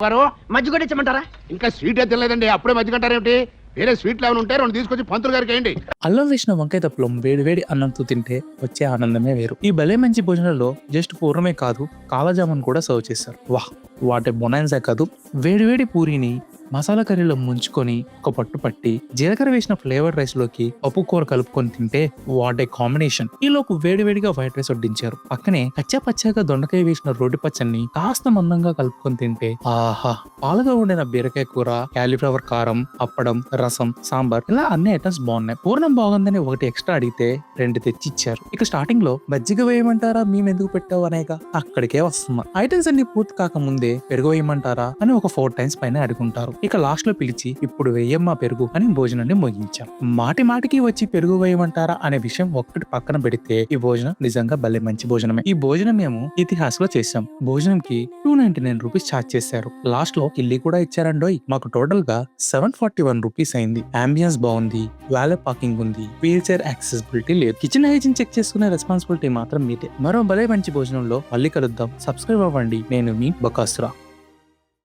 వారు మజ్జి కూడా ఇచ్చమంటారా? ఇంకా స్వీట్ అయితే లేదండి, అప్పుడే మధ్యకంటారేమిటి? వేరే స్వీట్లు ఏమైనా ఉంటే 2 తీసుకొచ్చి పంతులు గారికి వేయండి. అల్లం వేసిన వంకాయ తప్పలం వేడి అన్నంతో తింటే వచ్చే ఆనందమే వేరు. ఈ భలే మంచి భోజనంలో జస్ట్ పూర్ణమే కాదు, కాలజామున్ కూడా సర్వ్ చేస్తారు. వాహ్, వాటి బొనాన్సా కాదు. వేడివేడి పూరిని మసాలా కర్రీలో ముంచుకొని ఒక పట్టు పట్టి జీలకర్ర వేసిన ఫ్లేవర్డ్ రైస్ లోకి పప్పు కూర కలుపుకొని తింటే వాట్ ఏ కాంబినేషన్. ఈలోపు వేడివేడిగా వైట్ రైస్ వడ్డించారు. పక్కనే కచ్చా పచ్చాగా దొండకాయ వేసిన రోటి పచ్చడిని కాస్త మందంగా కలుపుకొని తింటే ఆహా. పాలుగా వండిన బీరకాయ కూర, క్యాలీఫ్లవర్ కారం, అప్పడం, రసం, సాంబార్ ఇలా అన్ని ఐటమ్స్ బాగున్నాయి. పూర్ణం బాగుందని ఒకటి ఎక్స్ట్రా అడిగితే 2 తెచ్చిచ్చారు. ఇక స్టార్టింగ్ లో మజ్జిగ వేయమంటారా, మేము ఎందుకు పెట్టావు అనేక అక్కడికే వస్తున్నా. ఐటమ్స్ అన్ని పూర్తి కాకముందే పెరుగు వేయమంటారా అని ఒక 4 టైమ్స్ పైన అడుగుంటారు. ఇక లాస్ట్ లో పిలిచి ఇప్పుడు వేయమ్మా పెరుగు అని భోజనాన్ని ముగించాం. మాటికి వచ్చి పెరుగు వేయమంటారా అనే విషయం ఒక్కటి పక్కన పెడితే ఈ భోజనం నిజంగా భలే మంచి భోజనమే. ఈ భోజనం మేము ఇతిహాసలో చేసాం. భోజనంకి 299 రూపీస్ ఛార్జ్ చేశారు. లాస్ట్ లో కిల్లి కూడా ఇచ్చారండోయ్. మాకు టోటల్ గా 741 రూపీస్ అయింది. అంబియన్స్ బాగుంది, వాలే పార్కింగ్ ఉంది, వీల్ చైర్ యాక్సెసిబిలిటీ లేదు. కిచెన్ హైజీన్ చెక్ చేసుకునే రెస్పాన్సిబిలిటీ మాత్రం మీదే. మరో భలే మంచి భోజనంలో మళ్ళీ కలుద్దాం. సబ్స్క్రైబ్ అవ్వండి. నేను మీ బకాసురా.